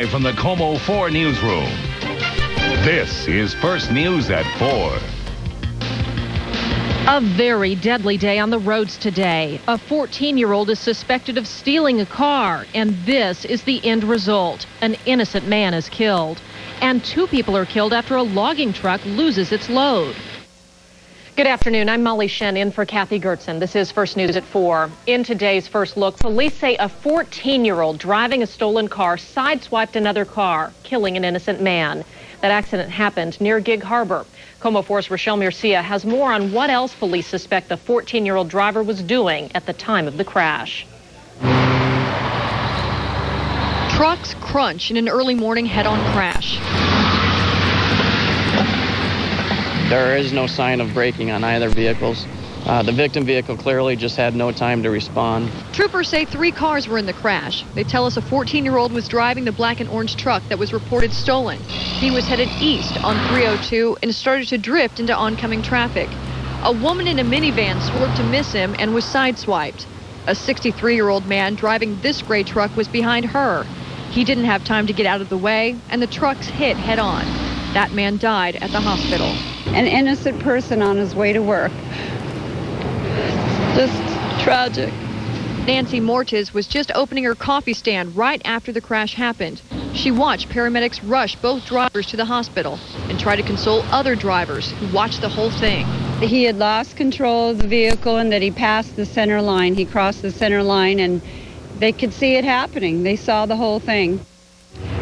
Live from the Como 4 newsroom, this is First News at 4. A very deadly day on the roads today. A 14-year-old is suspected of stealing a car, and this is the end result. An innocent man is killed, and 2 people are killed after a logging truck loses its load. Good afternoon. I'm Molly Shen in for Kathy Gertson. This is First News at 4. In today's First Look, police say a 14-year-old driving a stolen car sideswiped another car, killing an innocent man. That accident happened near Gig Harbor. Como 4's Rochelle Murcia has more on what else police suspect the 14-year-old driver was doing at the time of the crash. Trucks crunch in an early morning head-on crash. There is no sign of braking on either vehicles. The victim vehicle clearly just had no time to respond. Troopers say 3 cars were in the crash. They tell us a 14-year-old was driving the black and orange truck that was reported stolen. He was headed east on 302 and started to drift into oncoming traffic. A woman in a minivan swerved to miss him and was sideswiped. A 63-year-old man driving this gray truck was behind her. He didn't have time to get out of the way, and the trucks hit head-on. That man died at the hospital. An innocent person on his way to work. Just tragic. Nancy Mortiz was just opening her coffee stand right after the crash happened. She watched paramedics rush both drivers to the hospital and try to console other drivers who watched the whole thing. He had lost control of the vehicle and that he passed the center line. He crossed the center line and they could see it happening. They saw the whole thing.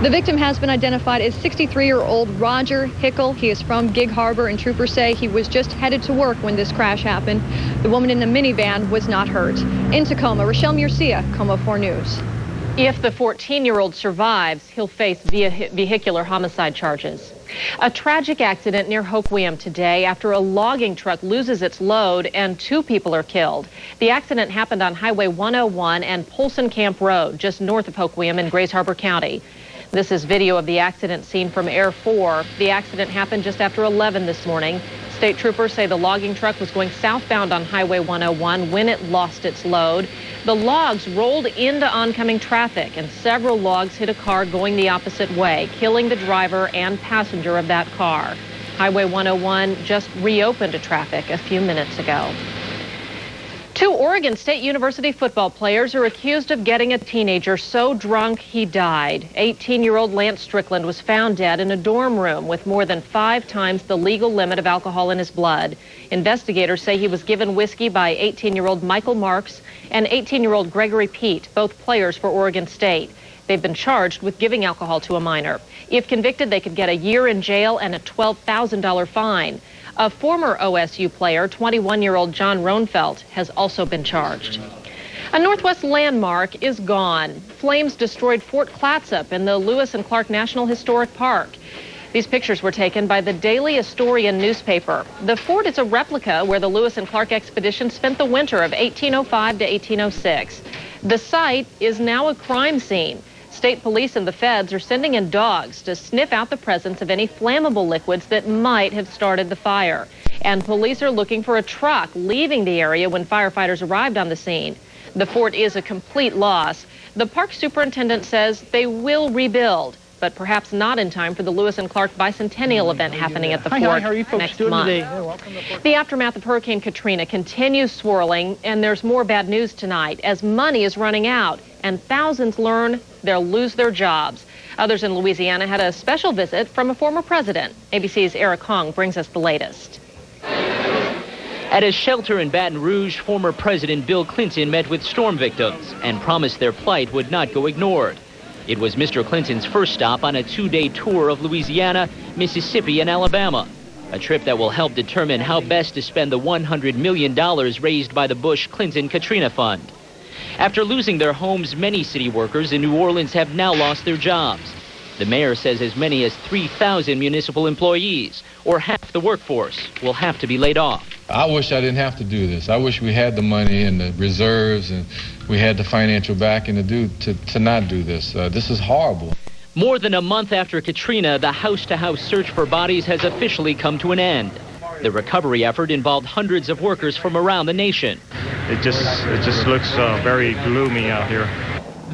The victim has been identified as 63-year-old Roger Hickel. He is from Gig Harbor, and troopers say he was just headed to work when this crash happened. The woman in the minivan was not hurt. In Tacoma, Rochelle Murcia, Como 4 News. If the 14-year-old survives, he'll face vehicular homicide charges. A tragic accident near Hoquiam today after a logging truck loses its load and 2 people are killed. The accident happened on Highway 101 and Polson Camp Road, just north of Hoquiam in Grays Harbor County. This is video of the accident scene from Air 4. The accident happened just after 11 this morning. State troopers say the logging truck was going southbound on Highway 101 when it lost its load. The logs rolled into oncoming traffic, and several logs hit a car going the opposite way, killing the driver and passenger of that car. Highway 101 just reopened to traffic a few minutes ago. 2 Oregon State University football players are accused of getting a teenager so drunk he died. 18-year-old Lance Strickland was found dead in a dorm room with more than 5 times the legal limit of alcohol in his blood. Investigators say he was given whiskey by 18-year-old Michael Marks and 18-year-old Gregory Pete, both players for Oregon State. They've been charged with giving alcohol to a minor. If convicted, they could get a year in jail and a $12,000 fine. A former OSU player, 21-year-old John Roenfeld, has also been charged. A Northwest landmark is gone. Flames destroyed Fort Clatsop in the Lewis and Clark National Historic Park. These pictures were taken by the Daily Historian newspaper. The fort is a replica where the Lewis and Clark expedition spent the winter of 1805 to 1806. The site is now a crime scene. State police and the feds are sending in dogs to sniff out the presence of any flammable liquids that might have started the fire. And police are looking for a truck leaving the area when firefighters arrived on the scene. The fort is a complete loss. The park superintendent says they will rebuild, but perhaps not in time for the Lewis and Clark bicentennial event happening at the fort how are you folks next doing month. Today? The aftermath of Hurricane Katrina continues swirling, and there's more bad news tonight as money is running out and thousands learn they'll lose their jobs. Others in Louisiana had a special visit from a former president. ABC's Eric Hong brings us the latest. At a shelter in Baton Rouge, former President Bill Clinton met with storm victims and promised their plight would not go ignored. It was Mr. Clinton's first stop on a 2-day tour of Louisiana, Mississippi, and Alabama, a trip that will help determine how best to spend the $100 million raised by the Bush-Clinton-Katrina Fund. After losing their homes, many city workers in New Orleans have now lost their jobs. The mayor says as many as 3,000 municipal employees, or half the workforce, will have to be laid off. I wish I didn't have to do this. I wish we had the money and the reserves and we had the financial backing to not do this. This is horrible. More than a month after Katrina, the house-to-house search for bodies has officially come to an end. The recovery effort involved hundreds of workers from around the nation. It just looks very gloomy out here.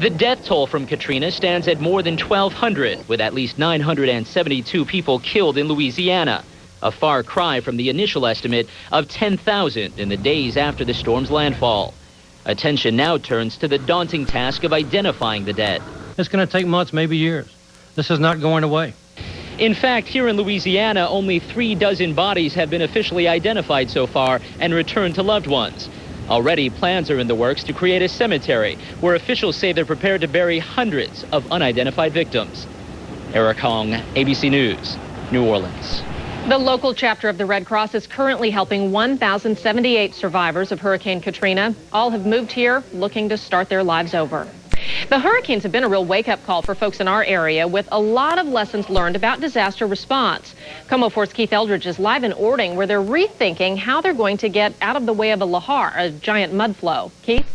The death toll from Katrina stands at more than 1,200, with at least 972 people killed in Louisiana. A far cry from the initial estimate of 10,000 in the days after the storm's landfall. Attention now turns to the daunting task of identifying the dead. It's going to take months, maybe years. This is not going away. In fact, here in Louisiana, only 36 bodies have been officially identified so far and returned to loved ones. Already, plans are in the works to create a cemetery where officials say they're prepared to bury hundreds of unidentified victims. Eric Hong, ABC News, New Orleans. The local chapter of the Red Cross is currently helping 1,078 survivors of Hurricane Katrina. All have moved here looking to start their lives over. The hurricanes have been a real wake-up call for folks in our area, with a lot of lessons learned about disaster response. Como 4's Keith Eldridge is live in Ording, where they're rethinking how they're going to get out of the way of a lahar, a giant mud flow. Keith?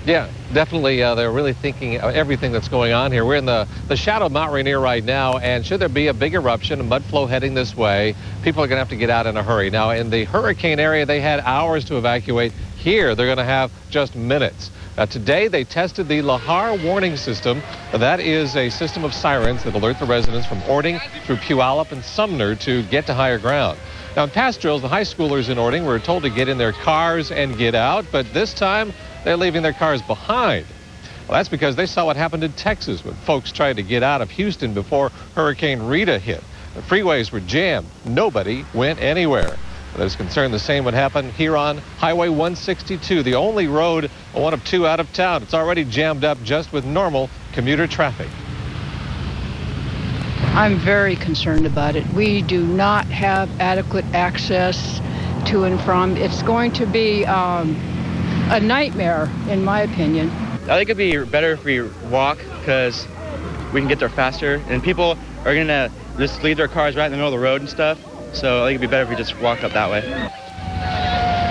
Yeah, definitely. They're really thinking of everything that's going on here. We're in the shadow of Mount Rainier right now, and should there be a big eruption, a mud flow heading this way, people are going to have to get out in a hurry. Now, in the hurricane area, they had hours to evacuate. Here, they're going to have just minutes. Today, they tested the lahar warning system. That is a system of sirens that alert the residents from Ording through Puyallup and Sumner to get to higher ground. Now, in past drills, the high schoolers in Ording were told to get in their cars and get out, but this time, they're leaving their cars behind. Well, that's because they saw what happened in Texas when folks tried to get out of Houston before Hurricane Rita hit. The freeways were jammed. Nobody went anywhere. There's concern the same would happen here on Highway 162, the only road, one of two out of town. It's already jammed up just with normal commuter traffic. I'm very concerned about it. We do not have adequate access to and from. It's going to be a nightmare, in my opinion. I think it'd be better if we walk, because we can get there faster, and people are going to just leave their cars right in the middle of the road and stuff. So I think it'd be better if we just walk up that way.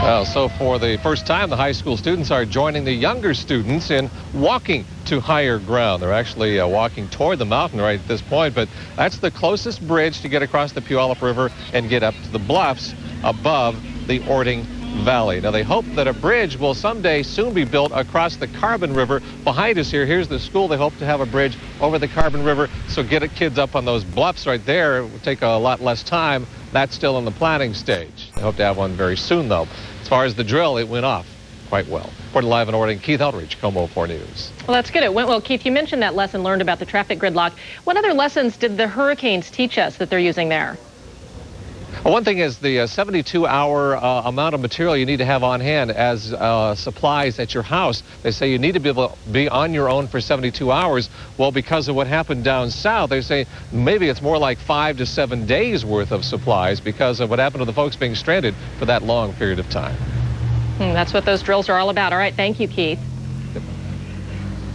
Well, so for the first time, the high school students are joining the younger students in walking to higher ground. They're actually walking toward the mountain right at this point, but that's the closest bridge to get across the Puyallup River and get up to the bluffs above the Ording Valley. Now, they hope that a bridge will someday soon be built across the Carbon River. Behind us here, here's the school. They hope to have a bridge over the Carbon River, so get kids up on those bluffs right there. It would take a lot less time. That's still in the planning stage. They hope to have one very soon, though. As far as the drill, it went off quite well. Reporting live in Ording, Keith Eldridge, Como 4 News. Well, that's good. It went well. Keith, you mentioned that lesson learned about the traffic gridlock. What other lessons did the hurricanes teach us that they're using there? Well, one thing is the 72-hour amount of material you need to have on hand as supplies at your house. They say you need to be able to be on your own for 72 hours. Well, because of what happened down south, they say maybe it's more like 5 to 7 days worth of supplies because of what happened to the folks being stranded for that long period of time. That's what those drills are all about. All right, thank you, Keith.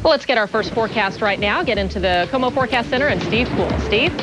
Well, let's get our first forecast right now. Get into the Como Forecast Center and Steve Poole. Steve?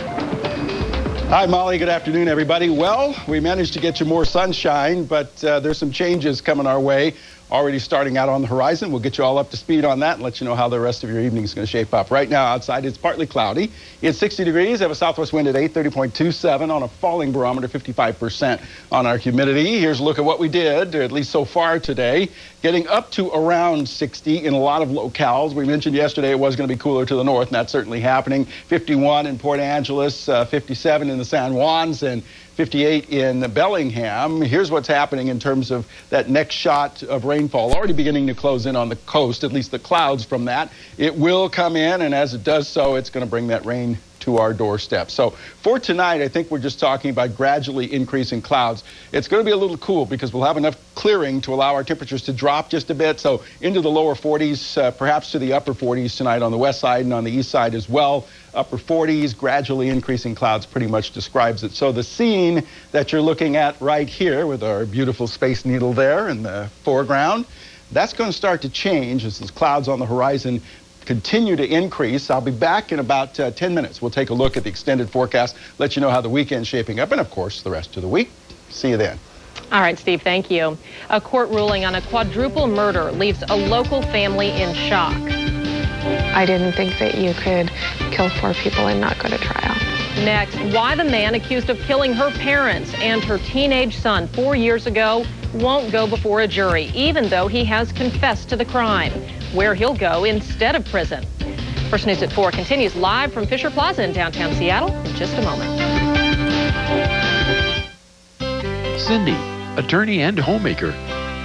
Hi, Molly. Good afternoon, everybody. Well, we managed to get you more sunshine, but there's some changes coming our way already starting out on the horizon. We'll get you all up to speed on that and let you know how the rest of your evening is going to shape up. Right now, outside, it's partly cloudy. It's 60 degrees. I have a southwest wind at 30.27 on a falling barometer, 55% on our humidity. Here's a look at what we did, or at least so far today, getting up to around 60 in a lot of locales. We mentioned yesterday it was going to be cooler to the north, and that's certainly happening. 51 in Port Angeles, 57 in the San Juans, and 58 in Bellingham. Here's what's happening in terms of that next shot of rainfall already beginning to close in on the coast, at least the clouds from that. It will come in, and as it does so, it's going to bring that rain to our doorstep. So for tonight, I think we're just talking about gradually increasing clouds. It's going to be a little cool because we'll have enough clearing to allow our temperatures to drop just a bit. So into the lower 40s, perhaps to the upper 40s tonight on the west side and on the east side as well. Upper 40s, gradually increasing clouds pretty much describes it. So the scene that you're looking at right here with our beautiful Space Needle there in the foreground, that's going to start to change as these clouds on the horizon continue to increase. I'll be back in about 10 minutes. We'll take a look at the extended forecast, let you know how the weekend's shaping up, and of course the rest of the week. See you then. All right, Steve, thank you. A court ruling on a quadruple murder leaves a local family in shock. I didn't think that you could kill 4 people and not go to trial. Next, why the man accused of killing her parents and her teenage son 4 years ago won't go before a jury, even though he has confessed to the crime. where he'll go instead of prison. First News at 4 continues live from Fisher Plaza in downtown Seattle in just a moment. Cindy, attorney and homemaker,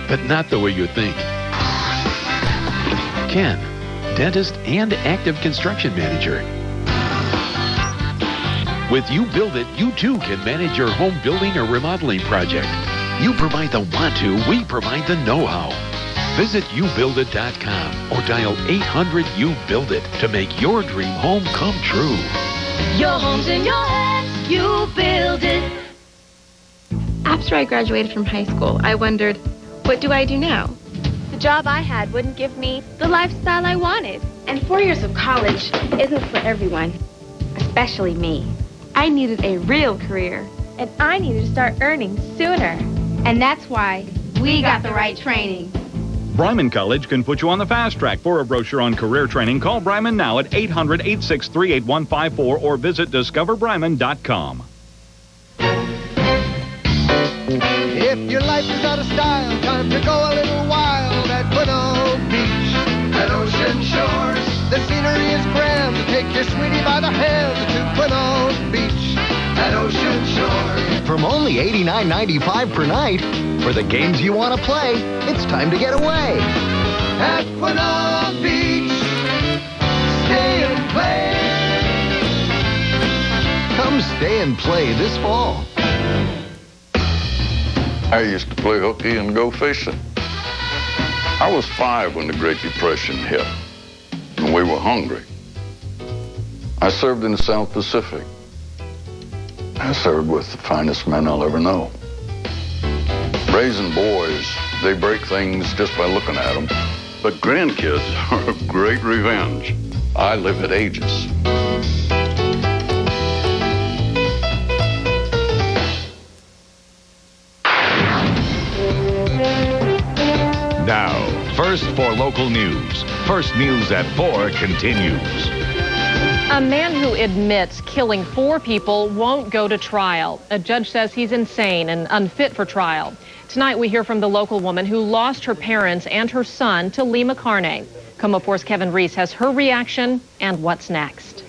but not the way you think. Ken, dentist and active construction manager. With You Build It, you too can manage your home building or remodeling project. You provide the want to, we provide the know-how. Visit youbuildit.com or dial 800-YOU-BUILD-IT to make your dream home come true. Your home's in your hands, you build it. After I graduated from high school, I wondered, what do I do now? The job I had wouldn't give me the lifestyle I wanted. And 4 years of college isn't for everyone, especially me. I needed a real career. And I needed to start earning sooner. And that's why we got the right training. Bryman College can put you on the fast track. For a brochure on career training, call Bryman now at 800-863-8154 or visit discoverbryman.com. If your life is out of style, time to go a little wild at Quadruple Beach. At Ocean Shores, the scenery is grand. Take your sweetie by the hand to Quadruple Beach. At Ocean Shores. From only $89.95 per night, for the games you want to play, it's time to get away. At Quadruple Beach, stay and play. Come stay and play this fall. I used to play hooky and go fishing. I was 5 when the Great Depression hit, and we were hungry. I served in the South Pacific. I served with the finest men I'll ever know. Raising boys, they break things just by looking at them. But grandkids are a great revenge. I live at Aegis. Now, first for local news. First News at 4 continues. A man who admits killing 4 people won't go to trial. A judge says he's insane and unfit for trial. Tonight we hear from the local woman who lost her parents and her son to Lima Carne. Como 4's Kevin Reese has her reaction and what's next.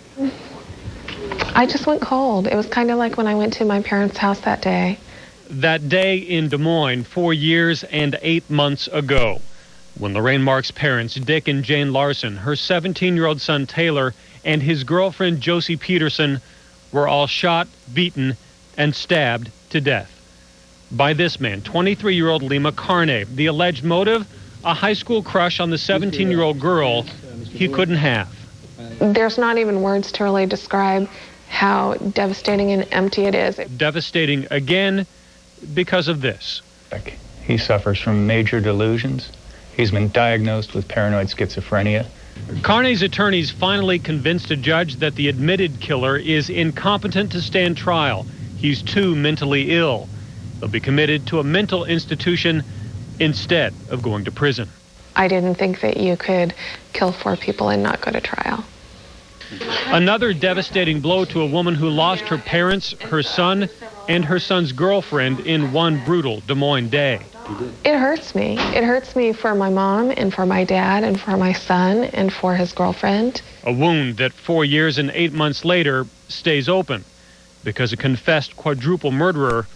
I just went cold. It was kind of like when I went to my parents' house that day. That day in Des Moines 4 years and 8 months ago, when Lorraine Mark's parents, Dick and Jane Larson, her 17-year-old son Taylor, and his girlfriend Josie Peterson were all shot, beaten, and stabbed to death by this man, 23-year-old Lima Carne. The alleged motive, a high school crush on the 17-year-old girl he couldn't have. There's not even words to really describe how devastating and empty it is. Devastating again because of this. He suffers from major delusions. He's been diagnosed with paranoid schizophrenia. Carne's attorneys finally convinced a judge that the admitted killer is incompetent to stand trial. He's too mentally ill. They'll be committed to a mental institution instead of going to prison. I didn't think that you could kill 4 people and not go to trial. Another devastating blow to a woman who lost her parents, her son, and her son's girlfriend in one brutal Des Moines day. It hurts me. It hurts me for my mom and for my dad and for my son and for his girlfriend. A wound that 4 years and 8 months later stays open because a confessed quadruple murderer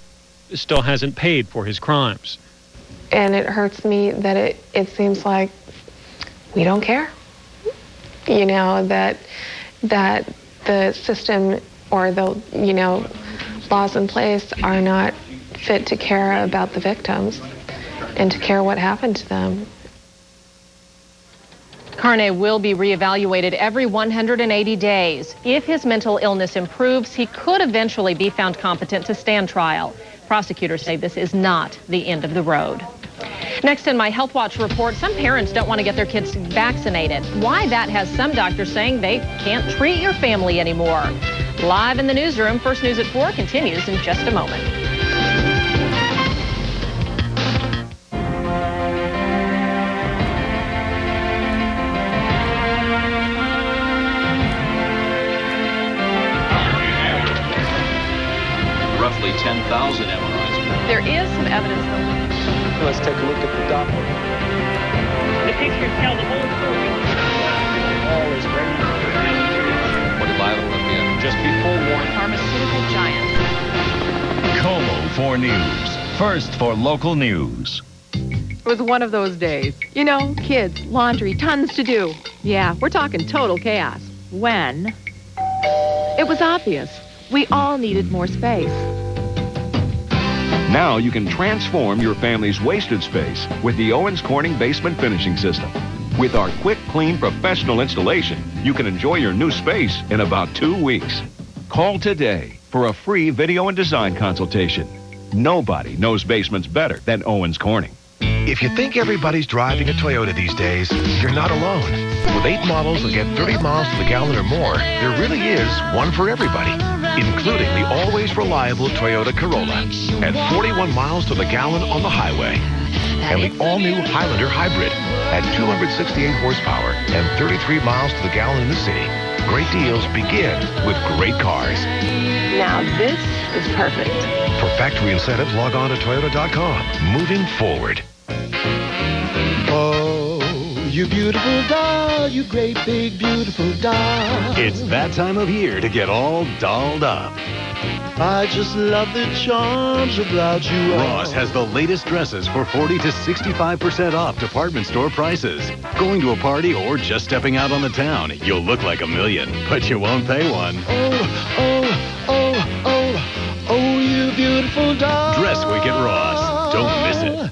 still hasn't paid for his crimes. And it hurts me that it seems like we don't care. You know, that the system or the, laws in place are not fit to care about the victims and to care what happened to them. Carne will be reevaluated every 180 days. If his mental illness improves, he could eventually be found competent to stand trial. Prosecutors say this is not the end of the road. Next in my Health Watch report, some parents don't want to get their kids vaccinated. Why that has some doctors saying they can't treat your family anymore. Live in the newsroom, First News at 4 continues in just a moment. Roughly 10,000 MRIs. There is some evidence. Let's take a look at the Doppler. The pictures tell the whole story. 4 News. First for local news. It was one of those days. You know, kids, laundry, tons to do. Yeah, we're talking total chaos. When it was obvious we all needed more space. Now you can transform your family's wasted space with the Owens Corning Basement Finishing System. With our quick, clean, professional installation, you can enjoy your new space in about 2 weeks. Call today for a free video and design consultation. Nobody knows basements better than Owens Corning. If you think everybody's driving a Toyota these days, you're not alone. With 8 models that get 30 miles to the gallon or more, there really is one for everybody, including the always reliable Toyota Corolla at 41 miles to the gallon on the highway. And the all-new Highlander Hybrid at 268 horsepower and 33 miles to the gallon in the city. Great deals begin with great cars. Now this is perfect. For factory incentives, log on to Toyota.com. Moving forward. Oh, you beautiful doll, you great big beautiful doll. It's that time of year to get all dolled up. I just love the charms about you. Ross has the latest dresses for 40 to 65% off department store prices. Going to a party or just stepping out on the town, you'll look like $1 million, but you won't pay one. Oh, you beautiful doll. Dress Week at Ross. Don't miss it.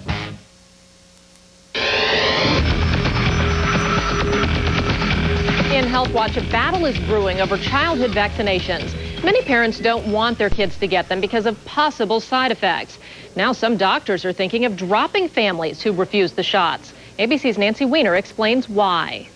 In Health Watch, a battle is brewing over childhood vaccinations. Many parents don't want their kids to get them because of possible side effects. Now some doctors are thinking of dropping families who refuse the shots. ABC's Nancy Weiner explains why.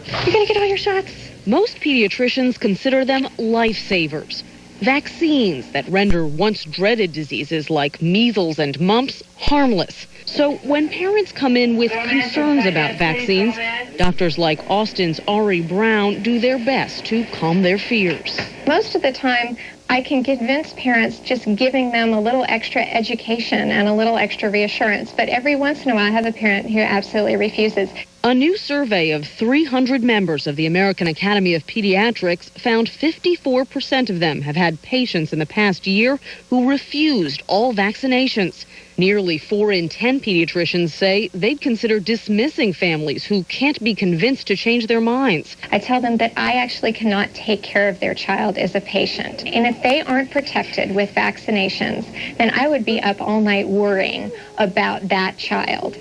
You're going to get all your shots? Most pediatricians consider them lifesavers. Vaccines that render once dreaded diseases like measles and mumps harmless. So when parents come in with concerns about vaccines, doctors like Austin's Ari Brown do their best to calm their fears. Most of the time, I can convince parents just giving them a little extra education and a little extra reassurance. But every once in a while, I have a parent who absolutely refuses. A new survey of 300 members of the American Academy of Pediatrics found 54% of them have had patients in the past year who refused all vaccinations. Nearly 4 in 10 pediatricians say they'd consider dismissing families who can't be convinced to change their minds. I tell them that I actually cannot take care of their child as a patient. And if they aren't protected with vaccinations, then I would be up all night worrying about that child.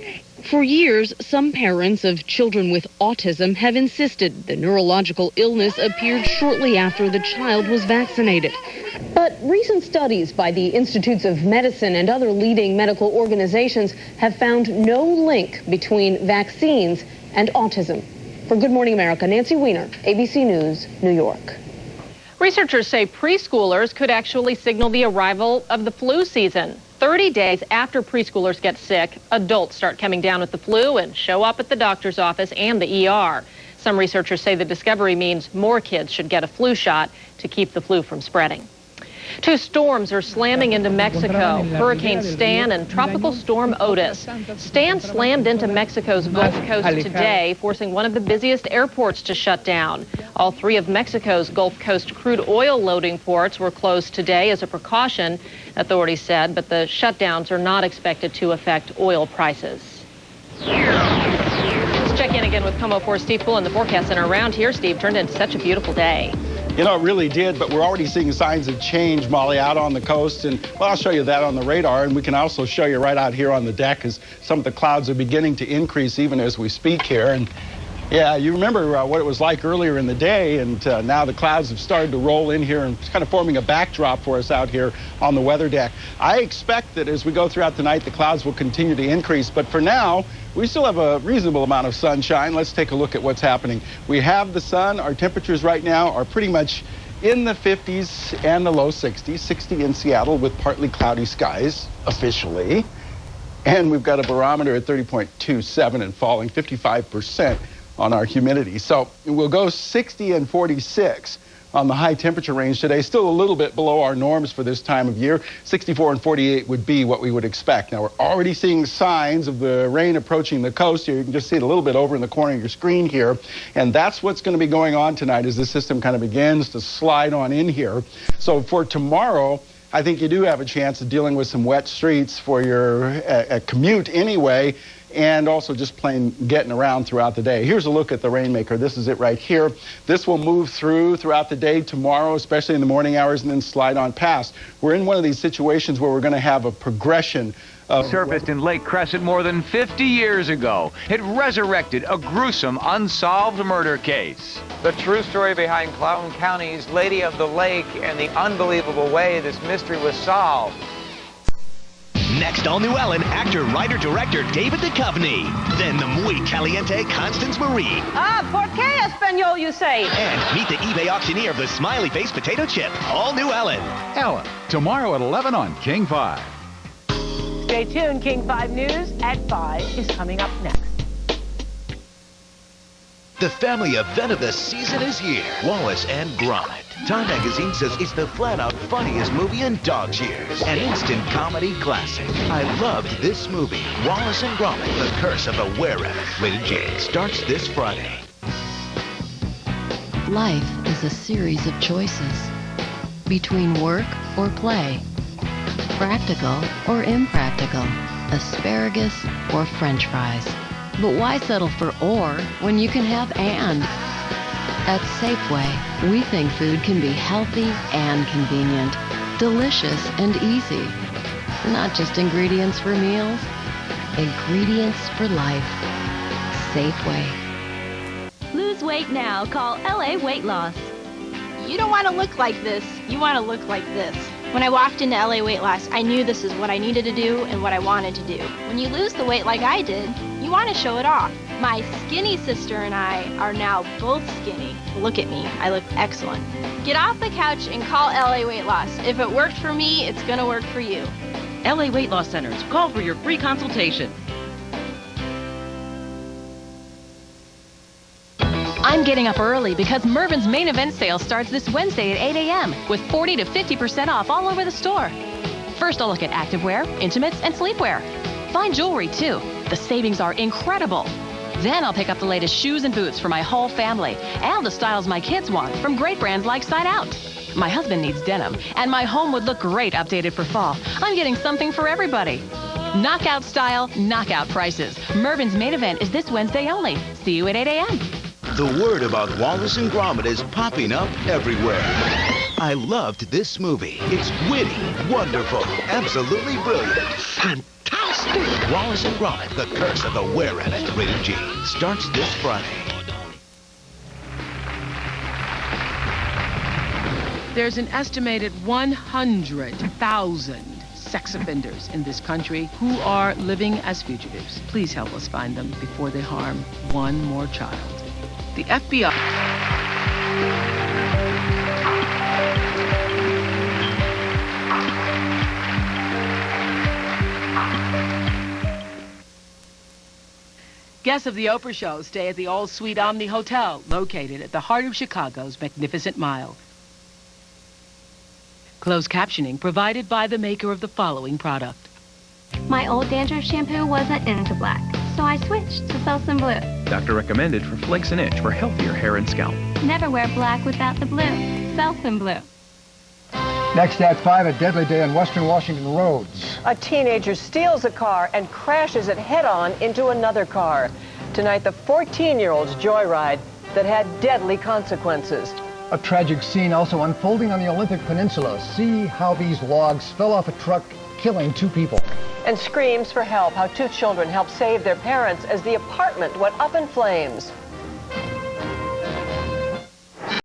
For years, some parents of children with autism have insisted the neurological illness appeared shortly after the child was vaccinated. But recent studies by the Institutes of Medicine and other leading medical organizations have found no link between vaccines and autism. For Good Morning America, Nancy Weiner, ABC News, New York. Researchers say preschoolers could actually signal the arrival of the flu season. 30 days after preschoolers get sick, adults start coming down with the flu and show up at the doctor's office and the ER. Some researchers say the discovery means more kids should get a flu shot to keep the flu from spreading. 2 storms are slamming into Mexico, Hurricane Stan and Tropical Storm Otis. Stan slammed into Mexico's Gulf Coast today, forcing one of the busiest airports to shut down. All 3 of Mexico's Gulf Coast crude oil loading ports were closed today as a precaution, authorities said, but the shutdowns are not expected to affect oil prices. Let's check in again with KOMO 4 Steve Poole in the forecast center. Around here, Steve, turned into such a beautiful day. You know, it really did, but we're already seeing signs of change, Molly, out on the coast. And, well, I'll show you that on the radar, and we can also show you right out here on the deck as some of the clouds are beginning to increase even as we speak here. And, yeah, you remember what it was like earlier in the day, and now the clouds have started to roll in here and it's kind of forming a backdrop for us out here on the weather deck. I expect that as we go throughout the night, the clouds will continue to increase, but for now, we still have a reasonable amount of sunshine. Let's take a look at what's happening. We have the sun. Our temperatures right now are pretty much in the 50s and the low 60s, 60 in Seattle with partly cloudy skies officially. And we've got a barometer at 30.27 and falling 55% on our humidity. So we'll go 60 and 46 on the high temperature range today, still a little bit below our norms for this time of year. 64 and 48 would be what we would expect. Now, we're already seeing signs of the rain approaching the coast here. You can just see it a little bit over in the corner of your screen here. And that's what's going to be going on tonight as the system kind of begins to slide on in here. So for tomorrow, I think you do have a chance of dealing with some wet streets for your commute anyway, and also just plain getting around throughout the day. Here's a look at the Rainmaker. This is it right here. This will move throughout the day tomorrow, especially in the morning hours, and then slide on past. We're in one of these situations where we're going to have a progression of... Surfaced in Lake Crescent more than 50 years ago. It resurrected a gruesome, unsolved murder case. The true story behind Cloughton County's Lady of the Lake and the unbelievable way this mystery was solved. Next, all new Ellen, actor, writer, director David Duchovny. Then the muy caliente Constance Marie. Ah, ¿por qué español, you say? And meet the eBay auctioneer of the smiley face potato chip. All new Ellen. Ellen, tomorrow at 11 on King 5. Stay tuned. King 5 News at 5 is coming up next. The family event of the season is here. Wallace and Gromit. Time magazine says it's the flat-out funniest movie in dog's years. An instant comedy classic. I loved this movie. Wallace and Gromit, The Curse of the Were-Rabbit. Rated G. Starts this Friday. Life is a series of choices. Between work or play. Practical or impractical. Asparagus or French fries. But why settle for or when you can have and? At Safeway, we think food can be healthy and convenient, delicious and easy. Not just ingredients for meals, ingredients for life. Safeway. Lose weight now. Call LA Weight Loss. You don't want to look like this. You want to look like this. When I walked into LA Weight Loss, I knew this is what I needed to do and what I wanted to do. When you lose the weight like I did, you want to show it off. My skinny sister and I are now both skinny. Look at me. I look excellent. Get off the couch and call LA Weight Loss. If it worked for me, it's going to work for you. LA Weight Loss Centers. Call for your free consultation. I'm getting up early because Mervyn's main event sale starts this Wednesday at 8 a.m. with 40 to 50% off all over the store. First, I'll look at activewear, intimates, and sleepwear. Fine jewelry, too. The savings are incredible. Then I'll pick up the latest shoes and boots for my whole family and the styles my kids want from great brands like Side Out. My husband needs denim, and my home would look great updated for fall. I'm getting something for everybody. Knockout style, knockout prices. Mervyn's main event is this Wednesday only. See you at 8 a.m. The word about Wallace and Gromit is popping up everywhere. I loved this movie. It's witty, wonderful, absolutely brilliant. Fantastic! Wallace and Gromit, The Curse of the Were-Rabbit. Rated G. Starts this Friday. There's an estimated 100,000 sex offenders in this country who are living as fugitives. Please help us find them before they harm one more child. The FBI... Guests of the Oprah Show stay at the All Suite Omni Hotel, located at the heart of Chicago's Magnificent Mile. Closed captioning provided by the maker of the following product. My old dandruff shampoo wasn't into black, so I switched to Selsun Blue. Doctor recommended for flakes and itch for healthier hair and scalp. Never wear black without the blue. Selsun Blue. Next at 5, a deadly day on western Washington roads. A teenager steals a car and crashes it head-on into another car. Tonight, the 14-year-old's joyride that had deadly consequences. A tragic scene also unfolding on the Olympic Peninsula. See how these logs fell off a truck, killing 2 people. And screams for help, how 2 children helped save their parents as the apartment went up in flames.